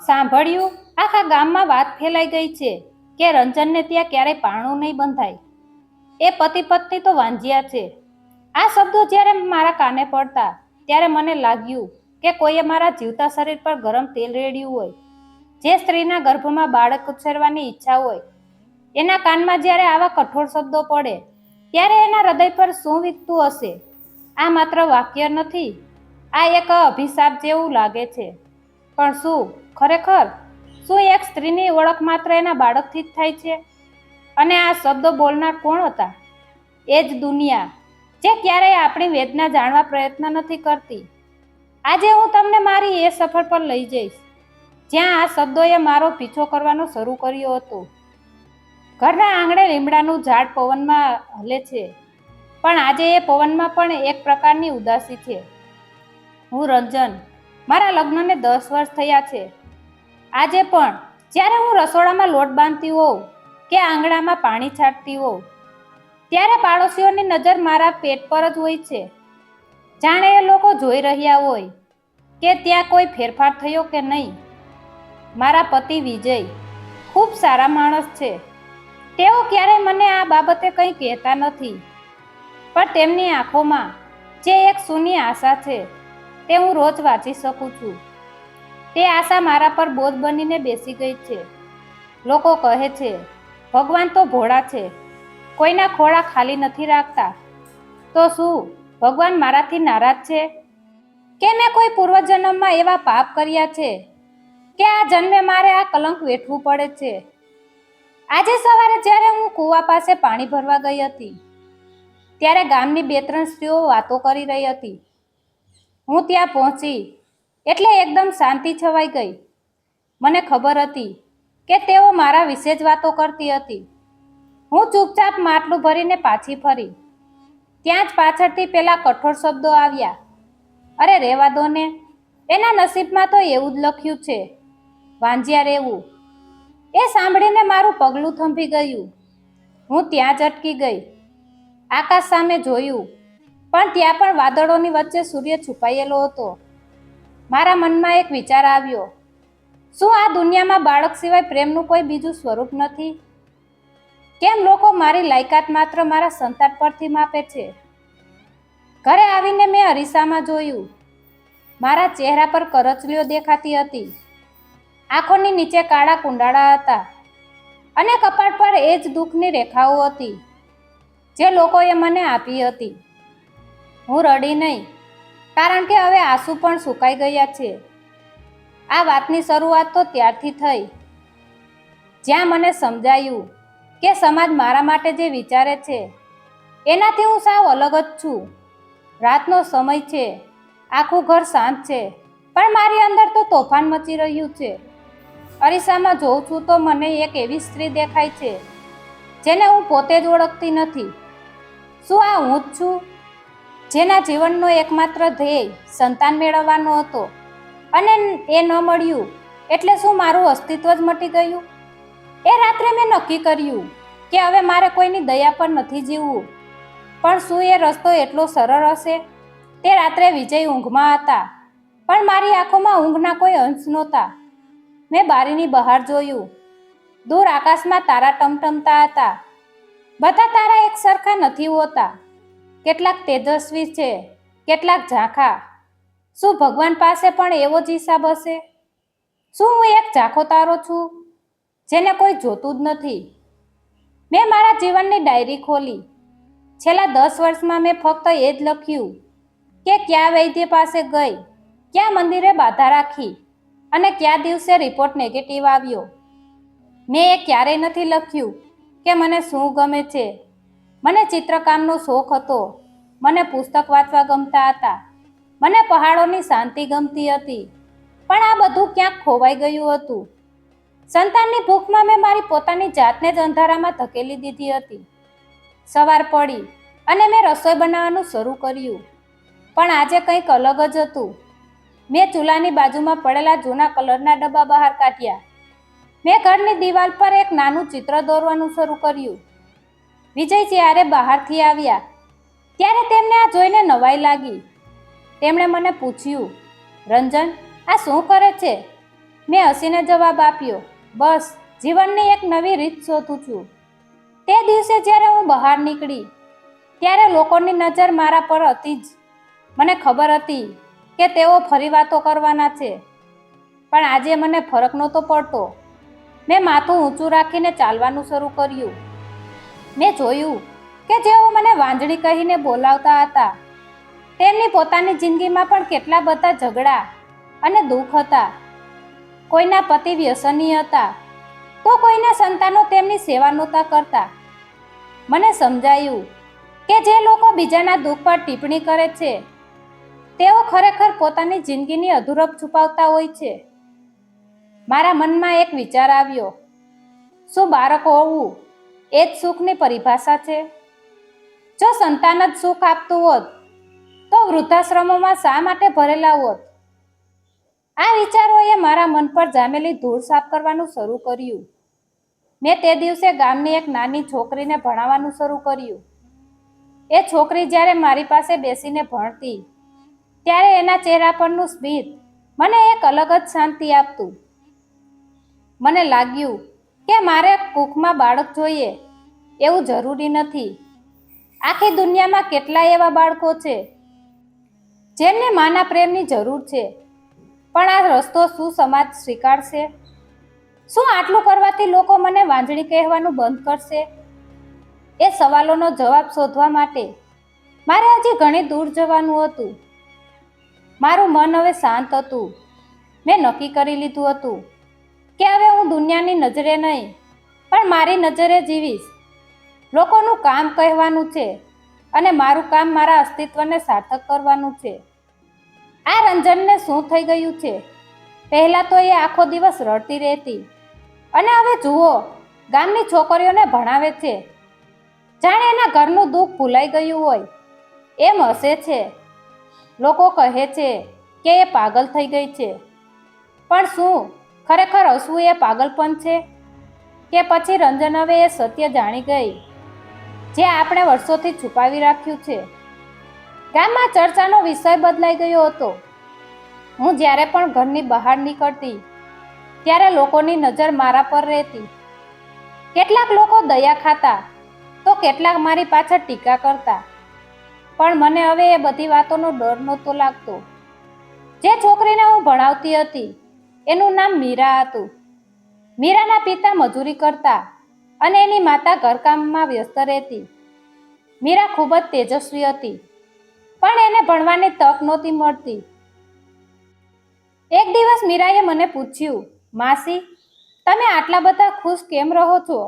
સાંભળ્યું? આખા ગામમાં વાત ફેલાઈ ગઈ છે કે રંજનને ત્યાં ક્યારેય પારણું નહીં બંધાય. એ પતિ પત્ની તો વાંજ્યા છે. આ શબ્દો જ્યારે મારા કાને પડતા ત્યારે મને લાગ્યું કે કોઈએ મારા જીવતા શરીર પર ગરમ તેલ રેડ્યું હોય. જે સ્ત્રીના ગર્ભમાં બાળક ઉછેરવાની ઈચ્છા હોય એના કાનમાં જ્યારે આવા કઠોર શબ્દો પડે ત્યારે એના હૃદય પર શું વીતતું હશે? આ માત્ર વાક્ય નથી, આ એક અભિશાપ જેવું લાગે છે. પણ શું ખરેખર એક સ્ત્રીની ઓળખ માત્ર એના બાળકથી જ થાય છે? અને આ શબ્દો બોલનાર કોણ હતા? એ જ દુનિયા જે ક્યારેય આપણી વેદના જાણવા પ્રયત્ન નથી કરતી. આજે હું તમને મારી એ સફર પર લઈ જઈશ જ્યાં આ શબ્દોએ મારો પીછો કરવાનો શરૂ કર્યો હતો. ઘરના આંગણે લીમડાનું ઝાડ પવનમાં હલે છે, પણ આજે એ પવનમાં પણ એક પ્રકારની ઉદાસી છે. હું રંજન, મારા લગ્નને 10 વર્ષ થયા છે. આજે પણ જ્યારે હું રસોડામાં લોટ બાંધતી હોઉં કે આંગણામાં પાણી છાંટતી હોઉં ત્યારે પાડોશીઓની નજર મારા પેટ પર જ હોય છે. જાણે એ લોકો જોઈ રહ્યા હોય કે ત્યાં કોઈ ફેરફાર થયો કે નહીં. મારા પતિ વિજય ખૂબ સારા માણસ છે. તેઓ ક્યારેય મને આ બાબતે કંઈ કહેતા નથી, પણ તેમની આંખોમાં જે એક સૂની આશા છે તે હું રોજ વાંચી શકું છું. તે આશા મારા પર બોજ બનીને બેસી ગઈ છે. લોકો કહે છે ભગવાન તો ભોળા છે, કોઈના ખોળા ખાલી નથી રાખતા. તો શું ભગવાન મારાથી નારાજ છે કે મેં કોઈ પૂર્વજન્મમાં એવા પાપ કર્યા છે કે આ જન્મે મારે આ કલંક વેઠવું પડે છે? આજે સવારે જ્યારે હું કૂવા પાસે પાણી ભરવા ગઈ હતી ત્યારે ગામની 2-3 સ્ત્રીઓ વાતો કરી રહી હતી. હું ત્યાં પહોંચી એટલે એકદમ શાંતિ છવાઈ ગઈ. મને ખબર હતી કે તેઓ મારા વિશે જ વાતો કરતી હતી. હું ચૂપચાપ માટલું ભરીને પાછી ફરી. ત્યાં જ પાછળથી પેલા કઠોર શબ્દો આવ્યા, અરે રહેવા દો ને, એના નસીબમાં તો એવું જ લખ્યું છે, વાંજ્યા રહેવું. એ સાંભળીને મારું પગલું થંભી ગયું. હું ત્યાં જ અટકી ગઈ. આકાશ સામે જોયું, પણ ત્યાં પણ વાદળોની વચ્ચે સૂર્ય છુપાયેલો હતો. મારા મનમાં એક વિચાર આવ્યો, શું આ દુનિયામાં બાળક સિવાય પ્રેમનું કોઈ બીજું સ્વરૂપ નથી? કેમ લોકો મારી લાયકાત માત્ર મારા સંતાન પરથી માપે છે? ઘરે આવીને મેં અરીસામાં જોયું. મારા ચહેરા પર કરચલીઓ દેખાતી હતી. આંખોની નીચે કાળા કુંડાળા હતા અને કપાળ પર એ જ દુઃખની રેખાઓ હતી જે લોકોએ મને આપી હતી. હું રડી નહીં, કારણ કે હવે આંસુ પણ સુકાઈ ગયા છે. આ વાતની શરૂઆત તો ત્યારથી થઈ જ્યાં મને સમજાયું કે સમાજ મારા માટે જે વિચારે છે એનાથી હું સાવ અલગ જ છું. રાતનો સમય છે, આખું ઘર શાંત છે, પણ મારી અંદર તો તોફાન મચી રહ્યું છે. અરીસામાં જોઉં છું તો મને એક એવી સ્ત્રી દેખાય છે જેને હું પોતે જ ઓળખતી નથી. શું આ હું જ છું જેના જીવનનો એકમાત્ર ધ્યેય સંતાન મેળવવાનો હતો અને એ ન મળ્યું એટલે શું મારું અસ્તિત્વ જ મટી ગયું? એ રાત્રે મેં નક્કી કર્યું કે હવે મારે કોઈની દયા પર નથી જીવવું. પણ શું એ રસ્તો એટલો સરળ હશે? તે રાત્રે વિજય ઊંઘમાં હતા, પણ મારી આંખોમાં ઊંઘના કોઈ અંશ નહોતા. મેં બારીની બહાર જોયું. દૂર આકાશમાં તારા ટમટમતા હતા. બધા તારા એક સરખા નથી હોતા. કેટલાક તેજસ્વી છે, કેટલાક ઝાંખા. શું ભગવાન પાસે પણ એવો જ હિસાબ હશે? શું હું એક ઝાંખો તારો છું જેને કોઈ જોતું જ નથી? મેં મારા જીવનની ડાયરી ખોલી. છેલ્લા 10 વર્ષમાં મેં ફક્ત એ જ લખ્યું કે કયા વૈદ્ય પાસે ગઈ, કયા મંદિરે બાધા રાખી અને કયા દિવસે રિપોર્ટ નેગેટિવ આવ્યો. મેં એ ક્યારેય નથી લખ્યું કે મને શું ગમે છે. મને ચિત્રકામનો શોખ હતો, મને પુસ્તક વાંચવા ગમતા હતા, મને પહાડોની શાંતિ ગમતી હતી, પણ આ બધું ક્યાંક ખોવાઈ ગયું હતું. સંતાનની ભૂખમાં મેં મારી પોતાની જાતને જ અંધારામાં ધકેલી દીધી હતી. સવાર પડી અને મેં રસોઈ બનાવવાનું શરૂ કર્યું, પણ આજે કંઈક અલગ જ હતું. મેં ચૂલાની બાજુમાં પડેલા જૂના કલરના ડબ્બા બહાર કાઢ્યા. મેં ઘરની દિવાલ પર એક નાનું ચિત્ર દોરવાનું શરૂ કર્યું. વિજય જ્યારે બહારથી આવ્યા ત્યારે તેમને આ જોઈને નવાઈ લાગી. તેમણે મને પૂછ્યું, રંજન, આ શું કરે છે? મેં હસીને જવાબ આપ્યો, બસ જીવનની એક નવી રીત શોધું છું. તે દિવસે જ્યારે હું બહાર નીકળી ત્યારે લોકોની નજર મારા પર હતી જ. મને ખબર હતી કે તેઓ ફરી વાતો કરવાના છે, પણ આજે મને ફરક નહોતો પડતો. મેં માથું ઊંચું રાખીને ચાલવાનું શરૂ કર્યું. મેં જોયું કે જેઓ મને વાંજળી કહીને બોલાવતા હતા, તેમની પોતાની જિંદગીમાં પણ કેટલા બધા ઝઘડા અને દુઃખ હતા. કોઈના પતિ વ્યસની હતા, તો કોઈના સંતાનો તેમની સેવા નહોતા કરતા. મને સમજાયું કે જે લોકો બીજાના દુઃખ પર ટિપ્પણી કરે છે, તેઓ ખરેખર પોતાની જિંદગીની અધૂરપ છુપાવતા હોય છે. મારા મનમાં એક વિચાર આવ્યો, શું બાળક હોવું એ જ સુખની પરિભાષા છે? જો સંતાન જ સુખ આપતું હોત, તો વૃદ્ધાશ્રમોમાં શા માટે ભરેલા હોત? આ વિચારોએ મારા મન પર જામેલી ધૂળ સાફ કરવાનું શરૂ કર્યું. મેં તે દિવસે ગામની એક નાની છોકરીને ભણાવવાનું શરૂ કર્યું. એ છોકરી જ્યારે મારી પાસે બેસીને ભણતી, ત્યારે એના ચહેરા પરનું સ્મિત મને એક અલગ જ શાંતિ આપતું. મને લાગ્યું કે મારે કુખમાં બાળક જોઈએ એવું જરૂરી નથી. આખી દુનિયામાં કેટલાય એવા બાળકો છે જેમને માના પ્રેમની જરૂર છે, પણ આ રસ્તો શું સમાજ સ્વીકારશે? શું આટલું કરવાથી લોકો મને વાંજળી કહેવાનું બંધ કરશે? એ સવાલોનો જવાબ શોધવા માટે મારે હજી ઘણી દૂર જવાનું હતું. મારું મન હવે શાંત હતું. મેં નક્કી કરી લીધું હતું કે હવે હું દુનિયાની નજરે નહીં, પણ મારી નજરે જીવીશ. લોકોનું કામ કહેવાનું છે અને મારું કામ મારા અસ્તિત્વને સાર્થક કરવાનું છે. આ રંજનને શું થઈ ગયું છે? પહેલાં તો એ આખો દિવસ રડતી રહેતી, અને હવે જુઓ, ગામની છોકરીઓને ભણાવે છે. જાણે એના ઘરનું દુઃખ ભૂલાઈ ગયું હોય એમ હસે છે. લોકો કહે છે કે એ પાગલ થઈ ગઈ છે, પણ શું ખરેખર હસવું એ પાગલપન છે? કે પછી રંજન હવે એ સત્ય જાણી ગઈ જે આપણે વર્ષોથી છુપાવી રાખ્યું છે? ગામમાં ચર્ચાનો વિષય બદલાઈ ગયો હતો. હું જ્યારે પણ ઘરની બહાર નીકળતી, ત્યારે લોકોની નજર મારા પર રહેતી. કેટલાક લોકો દયા ખાતા, તો કેટલાક મારી પાછળ ટીકા કરતા, પણ મને હવે એ બધી વાતોનો ડર નહોતો લાગતો. જે છોકરીને હું ભણાવતી હતી, એનું નામ મીરા હતું. મીરાના પિતા મજૂરી કરતા અને એની માતા ઘરકામમાં વ્યસ્ત રહેતી. મીરા ખૂબ જ તેજસ્વી હતી, પણ એને ભણવાની તક નહોતી મળતી. એક દિવસ મીરાએ મને પૂછ્યું, માસી, તમે આટલા બધા ખુશ કેમ રહો છો?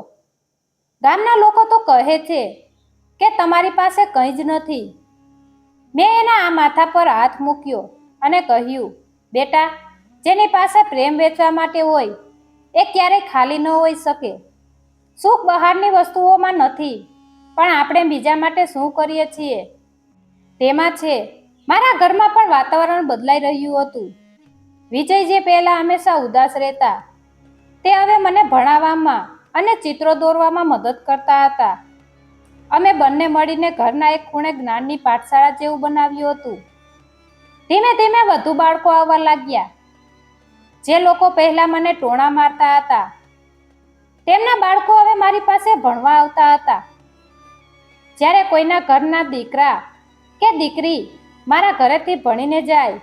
ગામના લોકો તો કહે છે કે તમારી પાસે કંઈ જ નથી. મેં એના આ માથા પર હાથ મૂક્યો અને કહ્યું, બેટા, જેની પાસે પ્રેમ વેચવા માટે હોય એ ક્યારેય ખાલી ન હોઈ શકે. સુખ બહારની વસ્તુઓમાં નથી, પણ આપણે બીજા માટે શું કરીએ છીએ તેમાં છે. મારા ઘરમાં પણ વાતાવરણ બદલાઈ રહ્યું હતું. વિજય, જે પહેલા હંમેશા ઉદાસ રહેતા, તે હવે મને ભણાવવામાં અને ચિત્રો દોરવામાં મદદ કરતા હતા. અમે બંને મળીને ઘરના એક ખૂણે જ્ઞાનની પાઠશાળા જેવું બનાવ્યું હતું. ધીમે ધીમે વધુ બાળકો આવવા લાગ્યા. જે લોકો પહેલા મને ટોણા મારતા હતા, તેમના બાળકો હવે મારી પાસે ભણવા આવતા હતા. જ્યારે કોઈના ઘરના દીકરા કે દીકરી મારા ઘરેથી ભણીને જાય,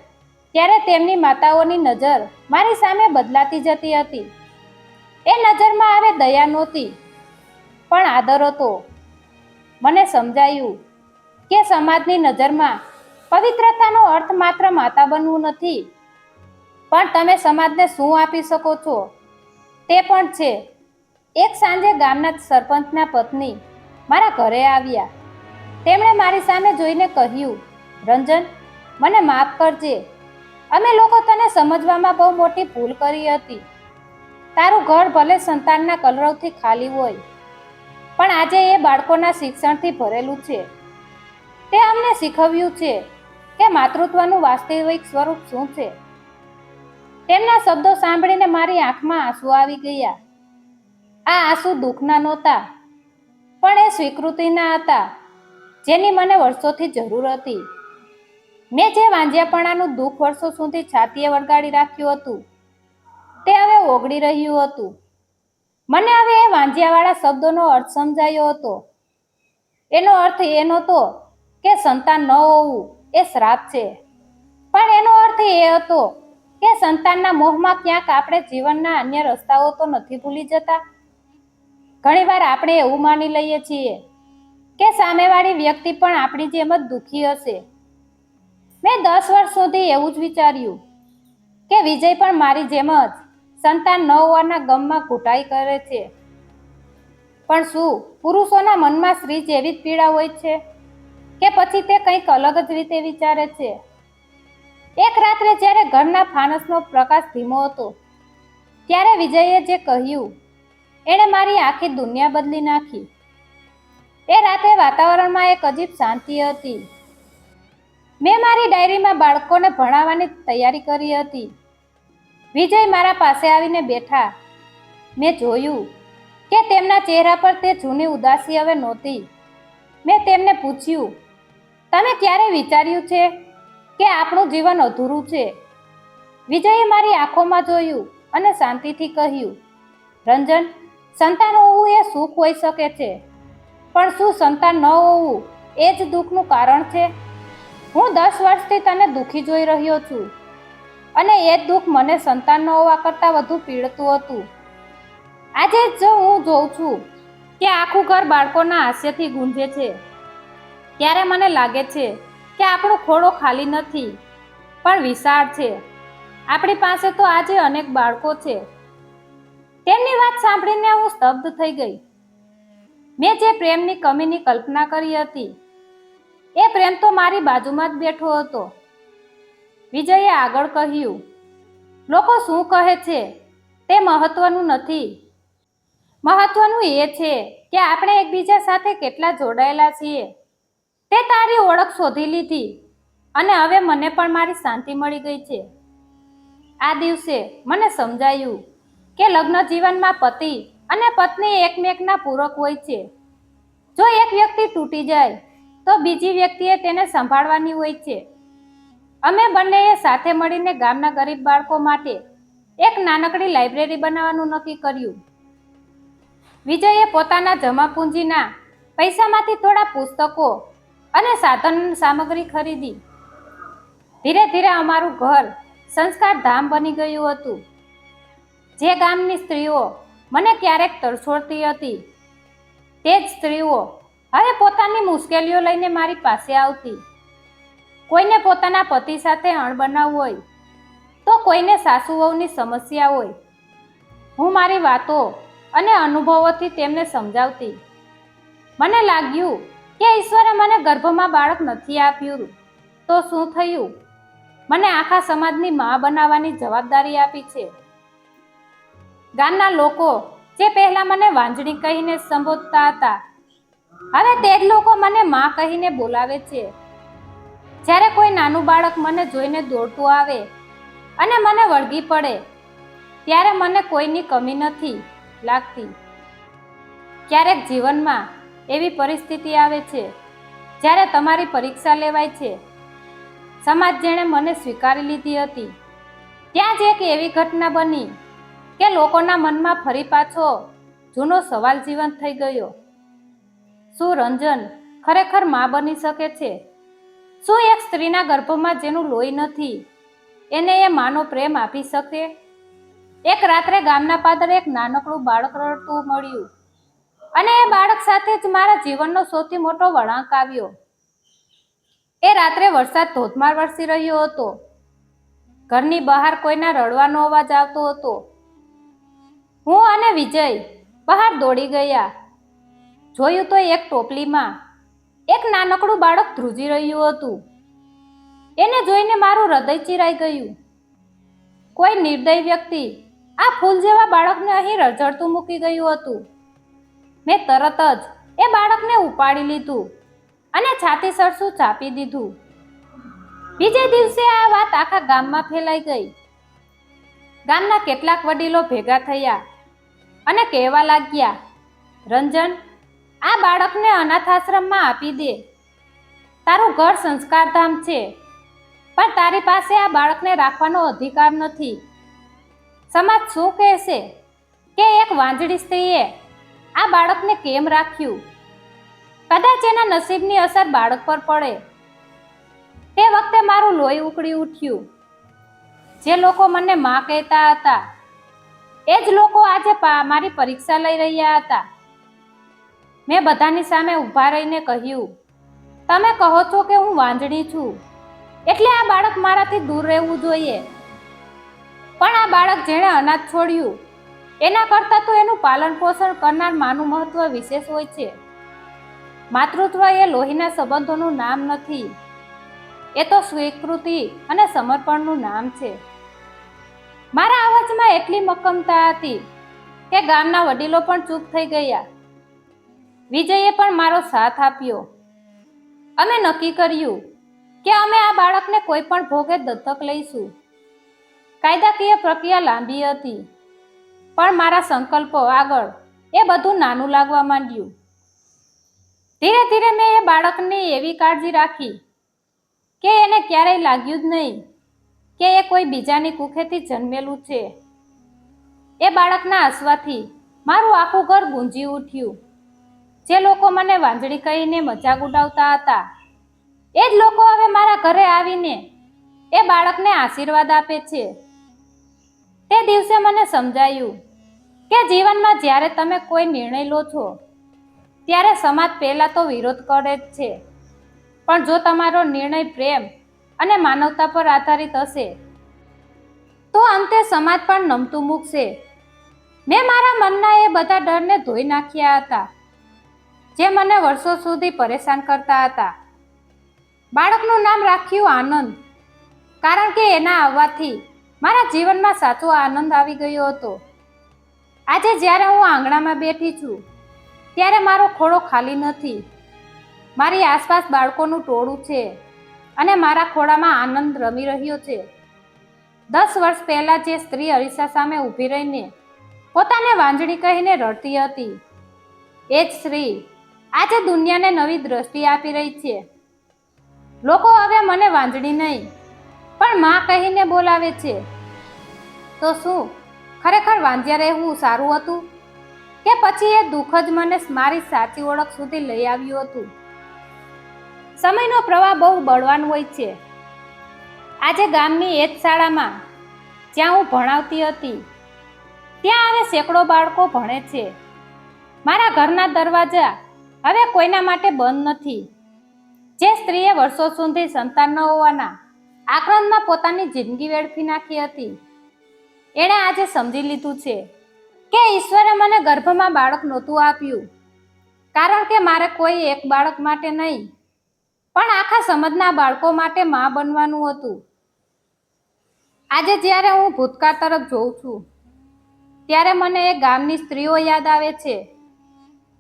ત્યારે તેમની માતાઓની નજર મારી સામે બદલાતી જતી હતી. એ નજરમાં હવે દયા નહોતી, પણ આદર હતો. મને સમજાયું કે સમાજની નજરમાં પવિત્રતાનો અર્થ માત્ર માતા બનવું નથી, પણ તમે સમાજને શું આપી શકો છો તે પણ છે. એક સાંજે ગામના સરપંચના પત્ની મારા ઘરે આવ્યા. તેમણે મારી સામે જોઈને કહ્યું, રંજન, મને માફ કરજે. અમે લોકો તને સમજવામાં બહુ મોટી ભૂલ કરી હતી. તારું ઘર ભલે સંતાનના કલરવથી ખાલી હોય, પણ આજે એ બાળકોના શિક્ષણથી ભરેલું છે. તે અમને શીખવ્યું છે કે માતૃત્વનું વાસ્તવિક સ્વરૂપ શું છે. તેમના શબ્દો સાંભળીને મારી આંખમાં આંસુ આવી ગયા. આ આંસુ દુઃખના નહોતા, પણ એ સ્વીકૃતિના હતા જેની મને વર્ષોથી જરૂર હતી. મેં જે વાંજિયાપણાનું દુઃખ વર્ષો સુધી છાતીએ વળગાડી રાખ્યું હતું, તે હવે ઓગળી રહ્યું હતું. મને હવે એ વાંજિયાવાળા શબ્દોનો અર્થ સમજાયો હતો. એનો અર્થ એ નહોતો કે સંતાન ન હોવું એ શ્રાપ છે, પણ એનો અર્થ એ હતો કે સંતાનના મોહમાં ક્યાંક આપણે જીવનના અન્ય રસ્તાઓ તો નથી ભૂલી જતા. ઘણીવાર આપણે એવું માની લઈએ છીએ કે સામેવાળી વ્યક્તિ પણ આપણી જેમ જ દુઃખી હશે. મેં 10 વર્ષ સુધી એવું જ વિચાર્યું કે વિજય પણ મારી જેમ જ સંતાન ન હોવાના ગમમાં ઘૂંટાઈ કરે છે. પણ શું પુરુષોના મનમાં સ્ત્રી જેવી જ પીડા હોય છે કે પછી તે કંઈક અલગ જ રીતે વિચારે છે? એક રાત્રે જ્યારે ઘરના ફાનસનો પ્રકાશ ધીમો હતો, ત્યારે વિજયે જે કહ્યું એણે મારી આખી દુનિયા બદલી નાખી. એ રાતે વાતાવરણમાં એક અજીબ શાંતિ હતી. મેં મારી ડાયરીમાં બાળકોને ભણાવવાની તૈયારી કરી હતી. વિજય મારા પાસે આવીને બેઠા. મેં જોયું કે તેમના ચહેરા પર તે જૂની ઉદાસી હવે નહોતી. મેં તેમને પૂછ્યું, તમે ક્યારે વિચાર્યું છે કે આપણું જીવન અધૂરું છે? વિજયે મારી આંખોમાં જોયું અને શાંતિથી કહ્યું, રંજન, સંતાન હોવું એ સુખ હોઈ શકે છે, પણ શું સંતાન ન હોવું એ જ દુઃખનું કારણ છે? હું 10 વર્ષથી તને દુઃખી જોઈ રહ્યો છું, અને એ જ દુઃખ મને સંતાન ન હોવા કરતાં વધુ પીડતું હતું. આજે જો હું જોઉં છું કે આખું ઘર બાળકોના હાસ્યથી ગુંજે છે, ત્યારે મને લાગે છે કે આપણો ખોળો ખાલી નથી પણ વિશાળ છે. આપણી પાસે તો આજે અનેક બાળકો છે. તેમની વાત સાંભળીને હું સ્તબ્ધ થઈ ગઈ. મેં જે પ્રેમની કમીની કલ્પના કરી હતી એ પ્રેમ તો મારી બાજુમાં જ બેઠો હતો. વિજયે આગળ કહ્યું, લોકો શું કહે છે તે મહત્વનું નથી. મહત્વનું એ છે કે આપણે એકબીજા સાથે કેટલા જોડાયેલા છીએ. તે તારી ઓળખ શોધી લીધી અને હવે મને પણ મારી શાંતિ મળી ગઈ છે. આ દિવસે મને સમજાયું કે લગ્ન જીવનમાં પતિ અને પત્ની એકમેકના પૂરક હોય છે. જો એક વ્યક્તિ તૂટી જાય તો બીજી વ્યક્તિએ તેને સંભાળવાની હોય છે. અમે બંનેએ સાથે મળીને ગામના ગરીબ બાળકો માટે એક નાનકડી લાઇબ્રેરી બનાવવાનું નક્કી કર્યું. વિજયે પોતાના જમાપૂંજીના પૈસામાંથી થોડા પુસ્તકો અને સાધન સામગ્રી ખરીદી. ધીરે ધીરે અમારું ઘર સંસ્કાર ધામ બની ગયું હતું. જે ગામની સ્ત્રીઓ મને ક્યારેક તરછોડતી હતી, તે જ સ્ત્રીઓ હવે પોતાની મુશ્કેલીઓ લઈને મારી પાસે આવતી. કોઈને પોતાના પતિ સાથે અણબનાવ હોય તો કોઈને સાસુ વહુની સમસ્યા હોય. હું મારી વાતો અને અનુભવોથી તેમને સમજાવતી. મને લાગ્યું કે ઈશ્વરે મને ગર્ભમાં બાળક નથી આપ્યું તો શું થયું? મને આખા સમાજની મા બનાવવાની જવાબદારી આપી છે. ગામના લોકો જે પહેલા મને વાંજણી કહીને સંબોધતા હતા, હવે તે જ લોકો મને મા કહીને બોલાવે છે. જ્યારે કોઈ નાનું બાળક મને જોઈને દોડતું આવે અને મને વળગી પડે, ત્યારે મને કોઈની કમી નથી લાગતી. ક્યારેક જીવનમાં એવી પરિસ્થિતિ આવે છે જ્યારે તમારી પરીક્ષા લેવાય છે. સમાજ જેણે મને સ્વીકારી લીધી હતી, ત્યાં જ એક એવી ઘટના બની કે લોકોના મનમાં ફરી પાછો જૂનો સવાલ જીવંત થઈ ગયો. શું રંજન ખરેખર મા બની શકે છે? શું એક સ્ત્રીના ગર્ભમાં જેનું લોહી નથી એને એ માનો પ્રેમ આપી શકે? એક રાત્રે ગામના પાદરે એક નાનકડું બાળક રડતું મળ્યું, અને એ બાળક સાથે જ મારા જીવનનો સૌથી મોટો વળાંક આવ્યો. એ રાત્રે વરસાદ ધોધમાર વરસી રહ્યો હતો. ઘરની બહાર કોઈના રડવાનો અવાજ આવતો હતો. હું અને વિજય બહાર દોડી ગયા. જોયું તો એક ટોપલીમાં એક નાનકડું બાળક ધ્રુજી રહ્યું હતું. એને જોઈને મારું હૃદય ચીરાઈ ગયું. કોઈ નિર્દય વ્યક્તિ આ ફૂલ જેવા બાળકને અહીં રઝળતું મૂકી ગયું હતું. મેં તરત જ એ બાળકને ઉપાડી લીધું અને છાતી સરસું ચાપી દીધું. બીજે દિવસે આ વાત આખા ગામમાં ફેલાઈ ગઈ. ગામના કેટલાક વડીલો ભેગા થયા અને કહેવા લાગ્યા, રંજન, આ બાળકને અનાથ આશ્રમમાં આપી દે. તારું ઘર સંસ્કારધામ છે, પણ તારી પાસે આ બાળકને રાખવાનો અધિકાર નથી. સમાજ શું કહેશે કે એક વાંજળી સ્ત્રીએ આ બાળકને કેમ રાખ્યું? કદાચ એના નસીબની અસર બાળક પર પડે. તે વખતે મારું લોહી ઉકળી ઉઠ્યું. જે લોકો મને માં કહેતા હતા એ જ લોકો આજે મારી પરીક્ષા લઈ રહ્યા હતા. મેં બધાની સામે ઊભા રહીને કહ્યું, તમે કહો છો કે હું વાંજળી છું એટલે આ બાળક મારાથી દૂર રહેવું જોઈએ. પણ આ બાળક જેણે અનાજ છોડ્યું એના કરતાં તો એનું પાલન પોષણ કરનાર માનું મહત્વ વિશેષ હોય છે. માતૃત્વ એ લોહીના સંબંધોનું નામ નથી, એ તો સ્વીકૃતિ અને સમર્પણનું નામ છે. મારા અવાજમાં એટલી મક્કમતા હતી કે ગામના વડીલો પણ ચૂપ થઈ ગયા. વિજયે પણ મારો સાથ આપ્યો. અમે નક્કી કર્યું કે અમે આ બાળકને કોઈ પણ ભોગે દત્તક લઈશું. કાયદાકીય પ્રક્રિયા લાંબી હતી, પણ મારા સંકલ્પો આગળ એ બધું નાનું લાગવા માંડ્યું. ધીરે ધીરે મેં એ બાળકની એવી કાળજી રાખી કે એને ક્યારેય લાગ્યું જ નહીં કે એ કોઈ બીજાની કુખેથી જન્મેલું છે. એ બાળકના હસવાથી મારું આખું ઘર ગુંજી ઉઠ્યું. જે લોકો મને વાંજળી કહીને મજાક ઉડાવતા હતા એ જ લોકો હવે મારા ઘરે આવીને એ બાળકને આશીર્વાદ આપે છે. તે દિવસે મને સમજાયું કે જીવનમાં જ્યારે તમે કોઈ નિર્ણય લો છો ત્યારે સમાજ પહેલાં તો વિરોધ કરે જ છે, પણ જો તમારો નિર્ણય પ્રેમ અને માનવતા પર આધારિત હશે તો અંતે સમાજ પણ નમતું મૂકશે. મેં મારા મનના એ બધા ડરને ધોઈ નાખ્યા હતા જે મને વર્ષો સુધી પરેશાન કરતા હતા. બાળકનું નામ રાખ્યું આનંદ, કારણ કે એના આવવાથી મારા જીવનમાં સાચો આનંદ આવી ગયો હતો. આજે જ્યારે હું આંગણામાં બેઠી છું ત્યારે મારો ખોળો ખાલી નથી. મારી આસપાસ બાળકોનું ટોળું છે અને મારા ખોળામાં આનંદ રમી રહ્યો છે. 10 વર્ષ પહેલા જે સ્ત્રી અરીસા સામે ઊભી રહીને પોતાને વાંજળી કહીને રડતી હતી એ જ સ્ત્રી આજે દુનિયાને નવી દ્રષ્ટિ આપી રહી છે. લોકો હવે મને વાંજળી નહીં પણ માં કહીને બોલાવે છે. તો શું ખરેખર વાંજ્યા રહેવું સારું હતું કે પછી એ દુઃખ જ મને મારી સાચી ઓળખ સુધી લઈ આવ્યું હતું? સમયનો પ્રવાહ બહુ બળવાન હોય છે. આજે ગામની એ જ શાળામાં જ્યાં હું ભણાવતી હતી ત્યાં હવે સેંકડો બાળકો ભણે છે. મારા ઘરના દરવાજા હવે કોઈના માટે બંધ નથી. જે સ્ત્રીએ વર્ષો સુધી સંતાન ન હોવાના આક્રંદમાં પોતાની જિંદગી વેડફી નાખી હતી એણે આજે સમજી લીધું છે કે ઈશ્વરે મને ગર્ભમાં બાળક નહોતું આપ્યું કારણ કે મારે કોઈ એક બાળક માટે નહીં પણ આખા સમાજના બાળકો માટે માં બનવાનું હતું. આજે જ્યારે હું ભૂતકાળ તરફ જોઉં છું ત્યારે મને એ ગામની સ્ત્રીઓ યાદ આવે છે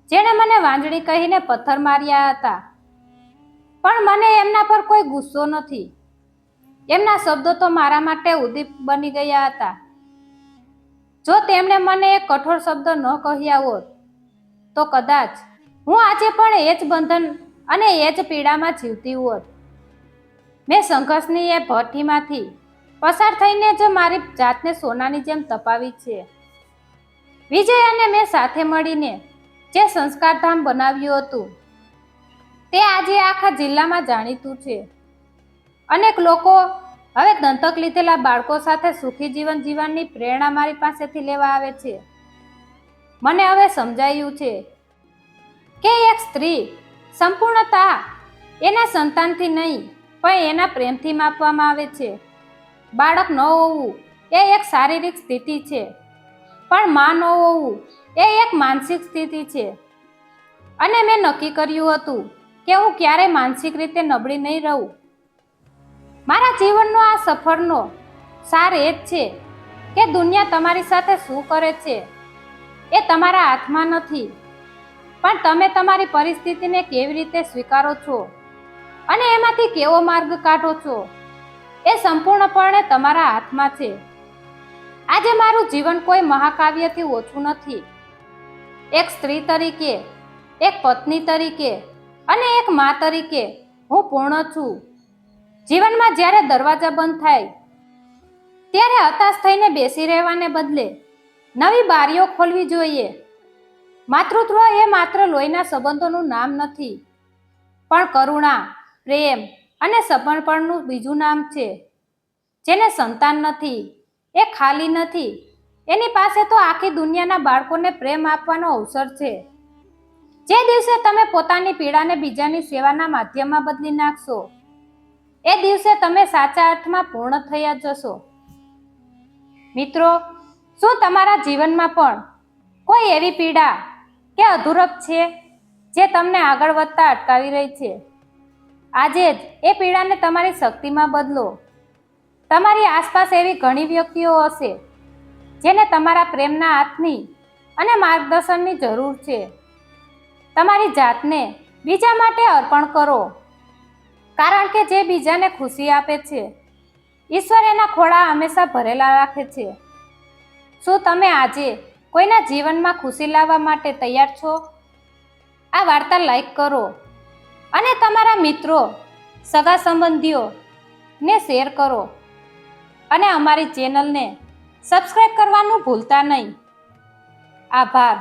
જેણે મને વાંજળી કહીને પથ્થર માર્યા હતા, પણ મને એમના પર કોઈ ગુસ્સો નથી. એમના શબ્દો તો મારા માટે ઉદ્દીપ બની ગયા હતા. જો તેમણે મને એક કઠોર શબ્દ ન કહ્યા હોત તો કદાચ હું આજે પણ એ જ બંધન અને એ જ પીડામાં જીવતી હોત. મેં સંઘર્ષની એ ભઠ્ઠીમાંથી પસાર થઈને જ મારી જાતને સોનાની જેમ તપાવી છે. વિજય અને મેં સાથે મળીને જે સંસ્કારધામ બનાવ્યું હતું તે આજે આખા જિલ્લામાં જાણીતું છે. અનેક લોકો હવે દંતક લીધેલા બાળકો સાથે સુખી જીવન જીવવાની પ્રેરણા મારી પાસેથી લેવા આવે છે. મને હવે સમજાયું છે કે એક સ્ત્રી સંપૂર્ણતા એના સંતાનથી નહીં પણ એના પ્રેમથી માપવામાં આવે છે. બાળક ન હોવું એ એક શારીરિક સ્થિતિ છે, પણ માં ન હોવું એ એક માનસિક સ્થિતિ છે. અને મેં નક્કી કર્યું હતું કે હું ક્યારેય માનસિક રીતે નબળી નહીં રહું. મારા જીવનનો આ સફરનો સાર એ જ છે કે દુનિયા તમારી સાથે શું કરે છે એ તમારા હાથમાં નથી, પણ તમે તમારી પરિસ્થિતિને કેવી રીતે સ્વીકારો છો અને એમાંથી કેવો માર્ગ કાઢો છો એ સંપૂર્ણપણે તમારા હાથમાં છે. આજે મારું જીવન કોઈ મહાકાવ્યથી ઓછું નથી. એક સ્ત્રી તરીકે, એક પત્ની તરીકે અને એક મા તરીકે હું પૂર્ણ છું. જીવનમાં જ્યારે દરવાજા બંધ થાય ત્યારે હતાશ થઈને બેસી રહેવાને બદલે નવી બારીઓ ખોલવી જોઈએ. માતૃત્વ એ માત્ર લોહીના સંબંધોનું નામ નથી, પણ કરુણા, પ્રેમ અને સમર્પણનું બીજું નામ છે. જેને સંતાન નથી એ ખાલી નથી, એની પાસે તો આખી દુનિયાના બાળકોને પ્રેમ આપવાનો અવસર છે. જે દિવસે તમે પોતાની પીડાને બીજાની સેવાના માધ્યમમાં બદલી નાખશો, એ દિવસે તમે સાચા અર્થમાં પૂર્ણ થયા જશો. મિત્રો, શું તમારા જીવનમાં પણ કોઈ એવી પીડા કે અધૂરપ છે જે તમને આગળ વધતા અટકાવી રહી છે? આજે જ એ પીડાને તમારી શક્તિમાં બદલો. તમારી આસપાસ એવી ઘણી વ્યક્તિઓ હશે જેને તમારા પ્રેમના હાથની અને માર્ગદર્શનની જરૂર છે. તમારી જાતને બીજા માટે અર્પણ કરો, કારણ કે જે બીજાને ખુશી આપે છે, ઈશ્વર એના ખોળા હંમેશા ભરેલા રાખે છે. શું તમે આજે કોઈના જીવનમાં ખુશી લાવવા માટે તૈયાર છો? આ વાર્તા લાઈક કરો અને તમારા મિત્રો, સગા સંબંધીઓને શેર કરો અને અમારી ચેનલને સબસ્ક્રાઈબ કરવાનું ભૂલતા નહીં. આભાર.